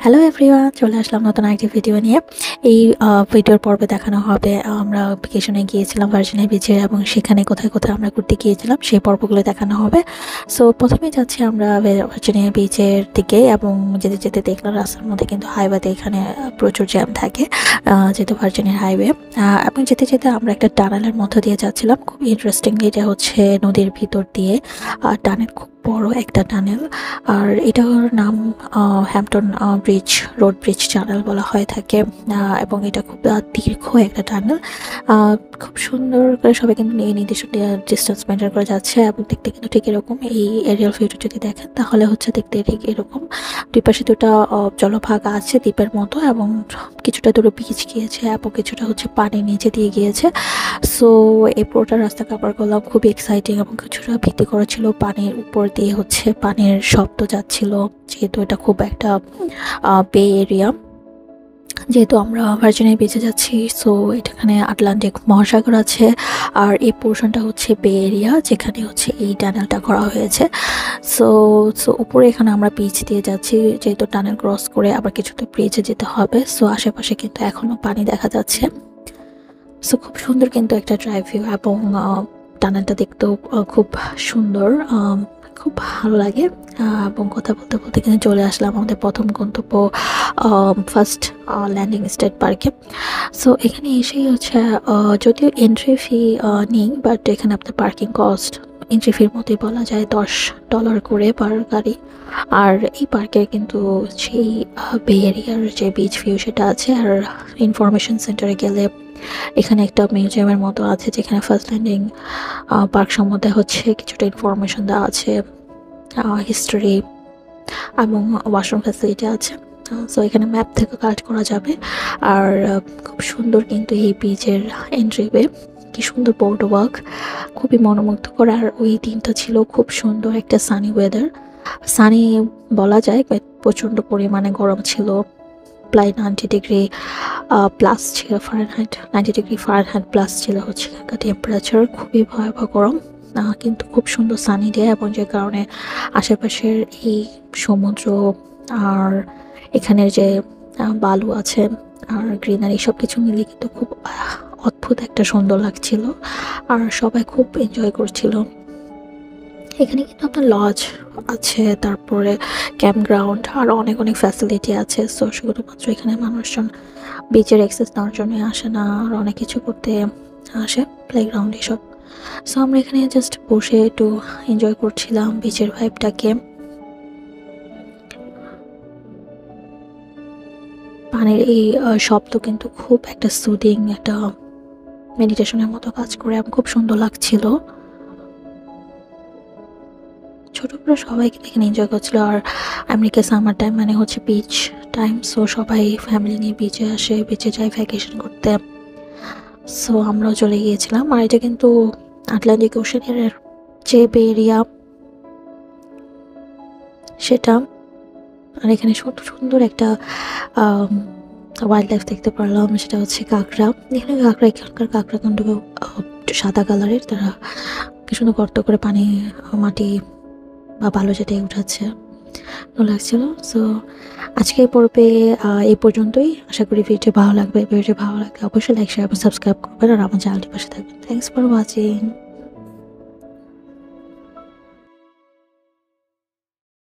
Hello everyone, চলে আসলাম নতুন একটি ভিডিও নিয়ে। এই ভিডিওর পর্বে দেখানো হবে আমরা ভ্যাকেশনে গিয়েছিলাম ভার্জিনিয়া বিচে এবং সেখানে কোথায় কোথায় আমরা ঘুরতে গিয়েছিলাম সেই পর্বগুলো দেখানো হবে। সো প্রথমে যাচ্ছি আমরা ভার্জিনিয়া বিচের দিকে এবং যেতে যেতে দেখলাম রাস্তার মধ্যে কিন্তু হাইওয়েতে এখানে প্রচুর জ্যাম থাকে, যেহেতু ভার্জিনিয়ার হাইওয়ে। এবং যেতে যেতে আমরা একটা টানেলের মধ্য দিয়ে যাচ্ছিলাম। খুব ইন্টারেস্টিংলি এটা হচ্ছে নদীর ভিতর দিয়ে টানেল, খুব বড় একটা টানেল। আর এটার নাম Hampton bridge, road bridge tunnel বলা হয়ে থাকে। এবং এটা খুব দীর্ঘ একটা টানেল। খুব সুন্দর করে সবাই কিন্তু নির্দিষ্ট ডিস্টেন্স মেনটেন করে যাচ্ছে এবং দেখতে কিন্তু ঠিক এরকম। এই এরিয়াল ভিউটা যদি দেখেন তাহলে হচ্ছে দেখতে ঠিক এরকম। দুই পাশে দুটা জলভাগ আছে দ্বীপের মতো এবং কিছুটা দূরে বিচ গিয়েছে এবং কিছুটা হচ্ছে পানির নিচে দিয়ে গিয়েছে। সো এই পুরোটা রাস্তা কাভার করলাম, খুবই এক্সাইটিং এবং কিছুটা ভীতি করা ছিল। পানির উপর দিয়ে হচ্ছে পানির শব্দ যাচ্ছিল, যেহেতু এটা খুব একটা বে এরিয়া, যেহেতু আমরা ভার্জিনিয়া বিচে যাচ্ছি। সো এখানে আটলান্টিক মহাসাগর আছে আর এই পোর্শনটা হচ্ছে বে এরিয়া যেখানে হচ্ছে এই টানেলটা করা হয়েছে। সো সো উপরে এখানে আমরা বিচ দিয়ে যাচ্ছি, যেহেতু টানেল ক্রস করে আবার কিছুটা ব্রিজে যেতে হবে। সো আশেপাশে কিন্তু এখনো পানি দেখা যাচ্ছে। সো খুব সুন্দর কিন্তু একটা ড্রাইভ ভিউ এবং টানেলটা দেখতেও খুব সুন্দর, খুব ভালো লাগে। এবং কথা বলতে বলতে কিন্তু চলে আসলাম আমাদের প্রথম গন্তব্য, ফার্স্ট ল্যান্ডিং স্টেট পার্কে। সো এখানে এসেই হচ্ছে যদিও এন্ট্রি ফি নেই, বাট এখানে আপনার পার্কিং কস্ট এন্ট্রি ফির মতোই বলা যায়, $10 করে পার গাড়ি। আর এই পার্কের কিন্তু সেই বে এরিয়ার যে বিচ ভিউ সেটা আছে। আর ইনফরমেশন সেন্টারে গেলে এখানে একটা মিউজিয়ামের মতো আছে যেখানে ফার্স্ট ল্যান্ডিং পার্ক সম্বন্ধে হচ্ছে কিছুটা ইনফরমেশন দেওয়া আছে, হিস্টোরি এবং ওয়াশরুম ফ্যাসিলিটি আছে। সো এখানে ম্যাপ থেকে কালেক্ট করা যাবে। আর খুব সুন্দর কিন্তু এই বিচের এন্ট্রি ওয়ে, কি সুন্দর বোর্ড ওয়ার্ক, খুবই মনোমুগ্ধকর। আর ওই দিনটা ছিল খুব সুন্দর একটা সানি ওয়েদার, সানি বলা যায়, প্রচণ্ড পরিমাণে গরম ছিল, প্রায় 90 ডিগ্রি প্লাস ছিল ফারেনহাইট, 90 ডিগ্রি ফারেনহাইট প্লাস ছিল হচ্ছে এখানকার টেম্পারেচার, খুবই ভয়াবহ গরম। কিন্তু খুব সুন্দর সানি ডে এবং যে কারণে আশেপাশের এই সমুদ্র আর এখানের যে বালু আছে আর গ্রিনারি সব কিছু মিলে কিন্তু খুব অদ্ভুত একটা সুন্দর লাগছিল আর সবাই খুব এনজয় করছিল। এখানে কিন্তু আপনার লজ আছে, তারপরে ক্যাম্প গ্রাউন্ড আর অনেক অনেক ফ্যাসিলিটি আছে। সো শুধুমাত্র এখানে মানুষজন বিচের অ্যাক্সেস নেওয়ার জন্য আসে না, আর অনেক কিছু করতে আসে, প্লেগ্রাউন্ড এসব। সো আমরা এখানে জাস্ট বসে একটু এনজয় করছিলাম বিচের ভাইবটাকে। পানির এই শব্দ কিন্তু খুব একটা সুদিং, একটা মেডিটেশনের মতো কাজ করে এবং খুব সুন্দর লাগছিল। ছোট বড় সবাই এখানে এনজয় করছিল। আর আমেরিকা সামার টাইম মানে হচ্ছে বিচ টাইম, সো সবাই ফ্যামিলি নিয়ে বিচে আসে, বিচে যায় ভ্যাকেশন করতে। সো আমরাও চলে গিয়েছিলাম। আর এটা কিন্তু আটলান্টিক ওশানের যে বে এরিয়া সেটা। আর এখানে সুন্দর সুন্দর একটা ওয়াইল্ড লাইফ দেখতে পারলাম, সেটা হচ্ছে কাঁকড়া। এখানে কাঁকড়া, এখানকার কাঁকড়া কিন্তু একটু সাদা কালারের, তারা কি সুন্দর গর্ত করে পানি, মাটি বা বালু যেটাই উঠাচ্ছে, ভালো লাগছিল। সো আজকে এই পর্বে এই পর্যন্তই। আশা করি ভিডিও ভালো লাগবে। ভিডিও ভালো লাগলে অবশ্যই লাইক, শেয়ার এবং সাবস্ক্রাইব করবেন আর আমার চ্যানেলটির পাশে থাকবেন। Thanks for watching.